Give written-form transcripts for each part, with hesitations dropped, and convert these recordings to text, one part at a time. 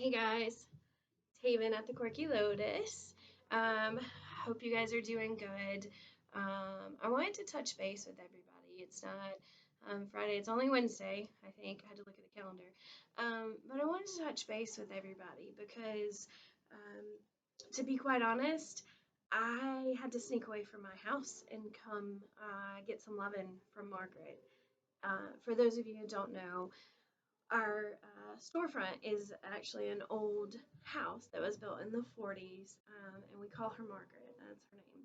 Hey guys, it's Haven at the Quirky Lotus. Hope you guys are doing good. I wanted to touch base with everybody. It's not Friday, it's only Wednesday, I think. I had to look at the calendar. But I wanted to touch base with everybody because, um, to be quite honest, I had to sneak away from my house and come get some loving from Margaret. For those of you who don't know, our storefront is actually an old house that was built in the 40s, and we call her Margaret. That's her name.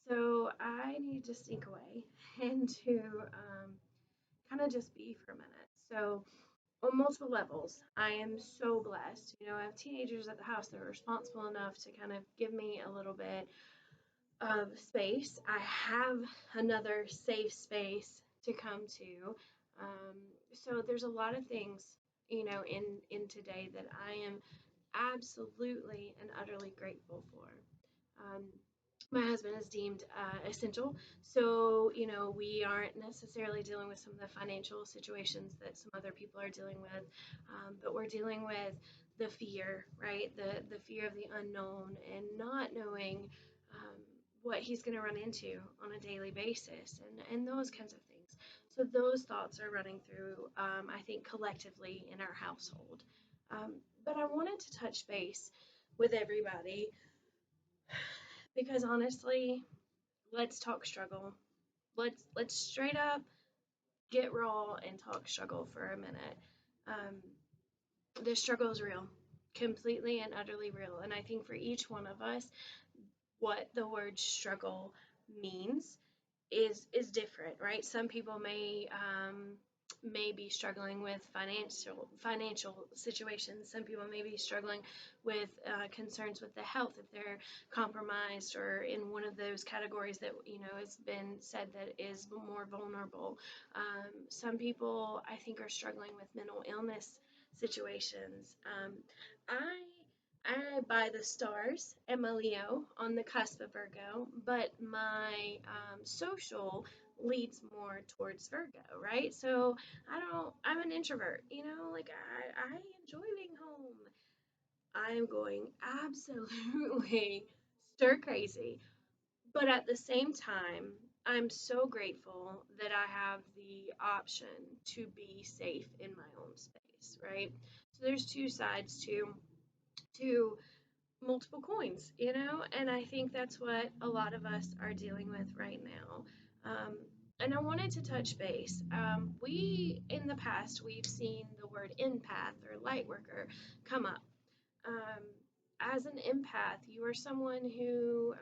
So I need to sneak away and to kind of just be for a minute. So on multiple levels, I am so blessed. I have teenagers at the house that are responsible enough to kind of give me a little bit of space. I have another safe space to come to. So there's a lot of things, in today that I am absolutely and utterly grateful for. Um, my husband is deemed essential, so we aren't necessarily dealing with some of the financial situations that some other people are dealing with, but we're dealing with the fear, right? The fear of the unknown and not knowing um, what he's going to run into on a daily basis, and those kinds of things. So those thoughts are running through, I think, collectively in our household. But I wanted to touch base with everybody because honestly, let's talk struggle. Let's straight up get raw and talk struggle for a minute. Um, the struggle is real, completely and utterly real, and I think for each one of us, what the word struggle means is different, right? Some people may be struggling with financial situations. Some people may be struggling with concerns with the health if they're compromised or in one of those categories that has been said that is more vulnerable. Some people I think are struggling with mental illness situations. I by the stars am a Leo on the cusp of Virgo, but my social leads more towards Virgo, right? So I'm an introvert, like I enjoy being home. I'm going absolutely stir crazy. But at the same time, I'm so grateful that I have the option to be safe in my own space, right? So there's two sides to multiple coins, and I think that's what a lot of us are dealing with right now. Um, and I wanted to touch base. We, in the past, we've seen the word empath or light worker come up. Um, as an empath, you are someone who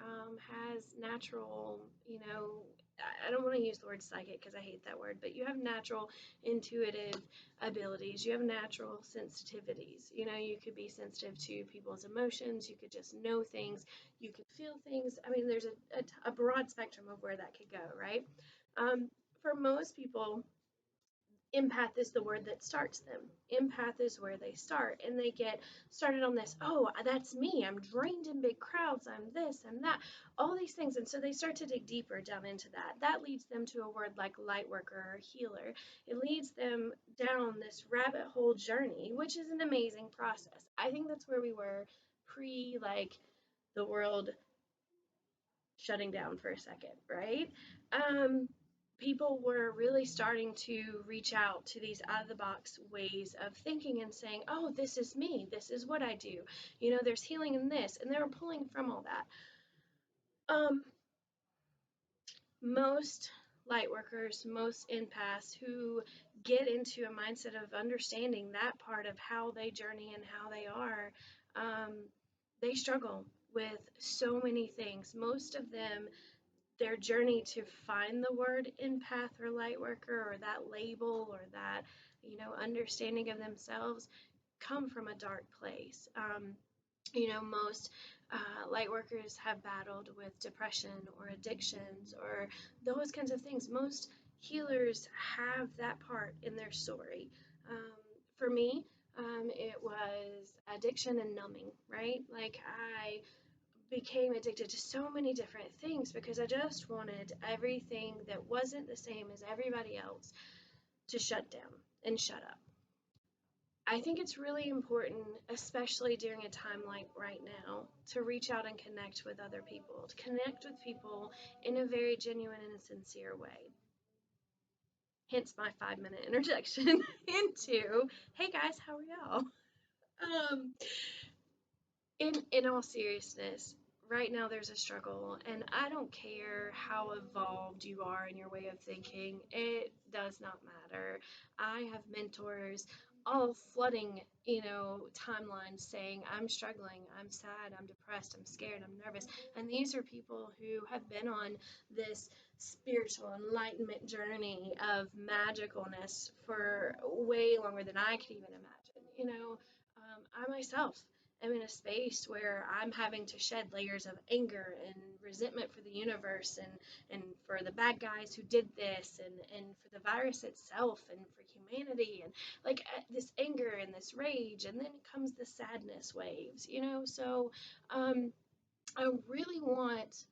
has natural, I don't want to use the word psychic because I hate that word, but you have natural intuitive abilities. You have natural sensitivities. You could be sensitive to people's emotions. You could just know things. You could feel things. I mean, there's a broad spectrum of where that could go, right? For most people, empath is the word that starts them. Empath is where they start, and they get started on this. Oh, that's me. I'm drained in big crowds. I'm this, I'm that, all these things. And so they start to dig deeper down into that. That leads them to a word like light worker or healer. It leads them down this rabbit hole journey, which is an amazing process. I think that's where we were pre like the world shutting down for a second, right? Um, People were really starting to reach out to these out of the box ways of thinking and saying, oh, this is me, this is what I do. There's healing in this, and they were pulling from all that. Um, Most light workers, most empaths who get into a mindset of understanding that part of how they journey and how they are, um, they struggle with so many things. Most of them, their journey to find the word empath or light worker or that label or that understanding of themselves come from a dark place. Most light workers have battled with depression or addictions or those kinds of things. Most healers have that part in their story. um, for me, it was addiction and numbing, right? Like I became addicted to so many different things because I just wanted everything that wasn't the same as everybody else to shut down and shut up. I think it's really important, especially during a time like right now, to reach out and connect with other people, to connect with people in a very genuine and sincere way. Hence my 5 minute interjection into, hey guys, how are y'all? Um, in all seriousness, right now there's a struggle, and I don't care how evolved you are in your way of thinking. It does not matter. I have mentors all flooding, timelines saying I'm struggling, I'm sad, I'm depressed, I'm scared, I'm nervous. And these are people who have been on this spiritual enlightenment journey of magicalness for way longer than I could even imagine. I myself am in a space where I'm having to shed layers of anger and resentment for the universe, and for the bad guys who did this, and for the virus itself, and for humanity, and like this anger and this rage, and then comes the sadness waves. So I really want,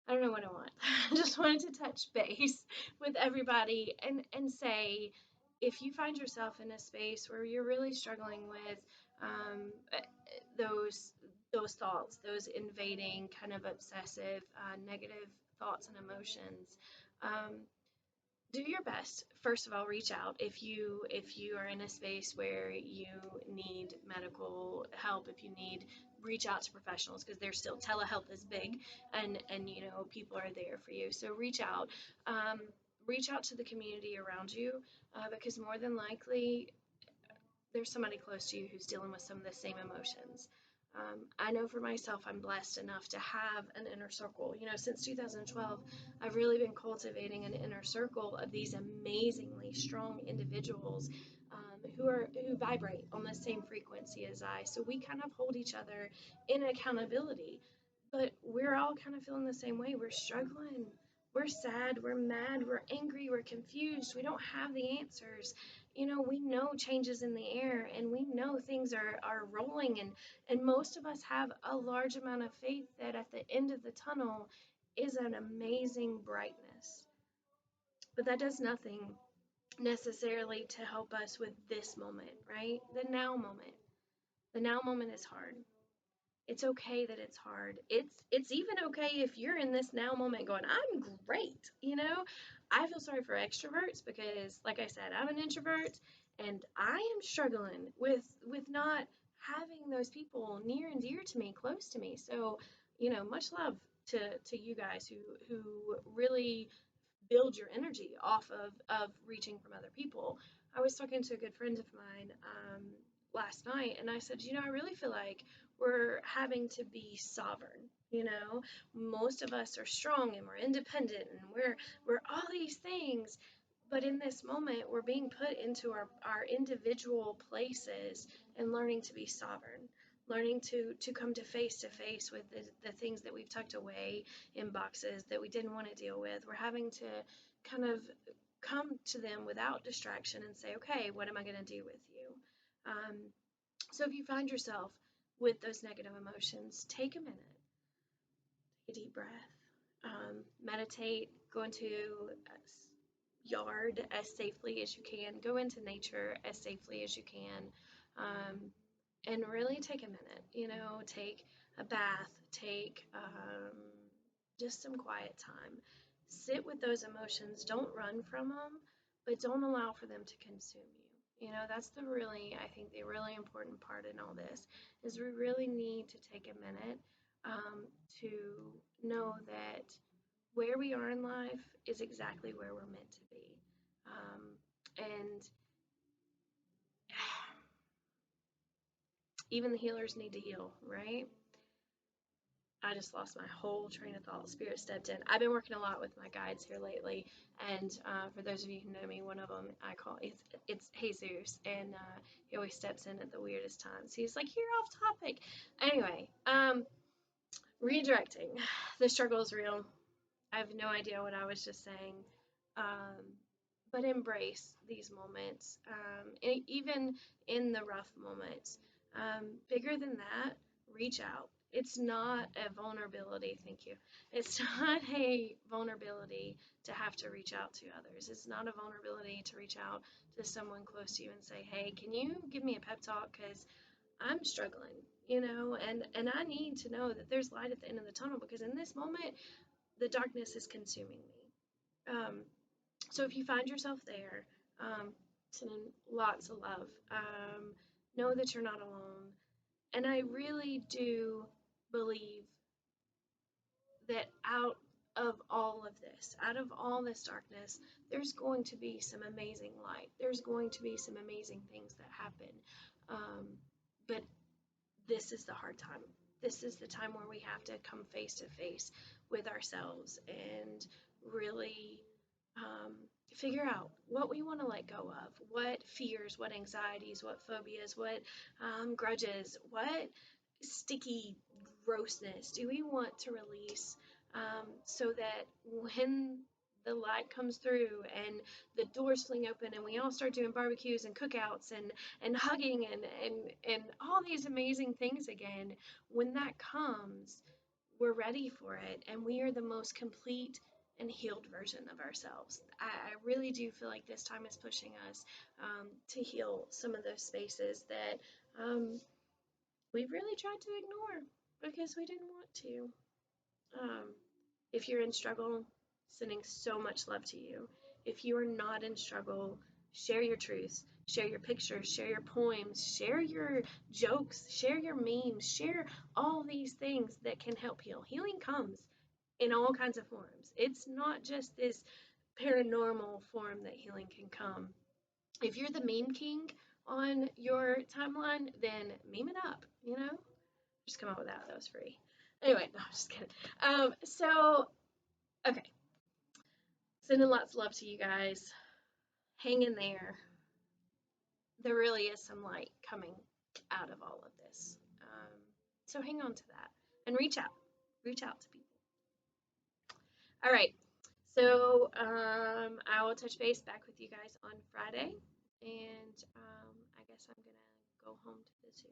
I don't know what I want. I just wanted to touch base with everybody and say, if you find yourself in a space where you're really struggling with um, uh, those those thoughts, those invading kind of obsessive, negative thoughts and emotions, um, do your best. First of all, reach out if you are in a space where you need medical help. If you need, reach out to professionals, because there's still, telehealth is big, and people are there for you. So um, reach out to the community around you, because more than likely there's somebody close to you who's dealing with some of the same emotions. I know for myself, I'm blessed enough to have an inner circle. Since 2012, I've really been cultivating an inner circle of these amazingly strong individuals, who vibrate on the same frequency as I. So we kind of hold each other in accountability, but we're all kind of feeling the same way. We're struggling. We're sad, we're mad, we're angry, we're confused. We don't have the answers. We know changes in the air, and we know things are rolling, and most of us have a large amount of faith that at the end of the tunnel is an amazing brightness. But that does nothing necessarily to help us with this moment, right? The now moment. The now moment is hard. It's okay that it's hard. It's even okay if you're in this now moment going, I'm great. I feel sorry for extroverts because, like I said, I'm an introvert, and I am struggling with not having those people near and dear to me, close to me. So, much love to you guys who really build your energy off of reaching from other people. I was talking to a good friend of mine last night, and I said, I really feel like we're having to be sovereign. Most of us are strong and we're independent and we're all these things, but in this moment, we're being put into our individual places and learning to be sovereign, learning to come to face with the things that we've tucked away in boxes that we didn't want to deal with. We're having to kind of come to them without distraction and say, okay, what am I going to do with you? Um, so if you find yourself with those negative emotions, take a minute, take a deep breath, meditate, go into yard as safely as you can, go into nature as safely as you can, and really take a minute. Take a bath, take just some quiet time. Sit with those emotions. Don't run from them, but don't allow for them to consume you. That's I think, the really important part in all this is we really need to take a minute to know that where we are in life is exactly where we're meant to be. And even the healers need to heal, right? I just lost my whole train of thought. Spirit stepped in. I've been working a lot with my guides here lately, and for those of you who know me, one of them I call it's Jesus, and he always steps in at the weirdest times. He's like, "You're off topic." Anyway, redirecting. The struggle is real. I have no idea what I was just saying. Um, but embrace these moments, even in the rough moments. Bigger than that, reach out. It's not a vulnerability, thank you. It's not a vulnerability to have to reach out to others. It's not a vulnerability to reach out to someone close to you and say, "Hey, can you give me a pep talk cuz I'm struggling." And I need to know that there's light at the end of the tunnel because in this moment the darkness is consuming me. So if you find yourself there, sending lots of love. Know that you're not alone. And I really do believe that of all of this, out of all this darkness, there's going to be some amazing light. There's going to be some amazing things that happen. Um, but this is the hard time. This is the time where we have to come face to face with ourselves and really um, figure out what we want to let go of, what fears, what anxieties, what phobias, what grudges, what sticky grossness do we want to release, so that when the light comes through and the doors fling open and we all start doing barbecues and cookouts and hugging and all these amazing things again, when that comes, we're ready for it and we are the most complete and healed version of ourselves. I really do feel like this time is pushing us to heal some of those spaces that we really tried to ignore because we didn't want to. Um, if you're in struggle, sending so much love to you. If you are not in struggle, share your truths, share your pictures, share your poems, share your jokes, share your memes, share all these things that can help heal. Healing comes in all kinds of forms. It's not just this paranormal form that healing can come. If you're the meme king on your timeline, then meme it up, Just come up with that. That was free. Anyway, no, I'm just kidding. Okay. Sending lots of love to you guys. Hang in there. There really is some light coming out of all of this. So hang on to that and reach out. Reach out to people. All right. So I will touch base back with you guys on Friday. And I guess I'm going to go home to the zoo.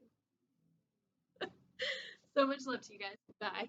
So much love to you guys. Bye.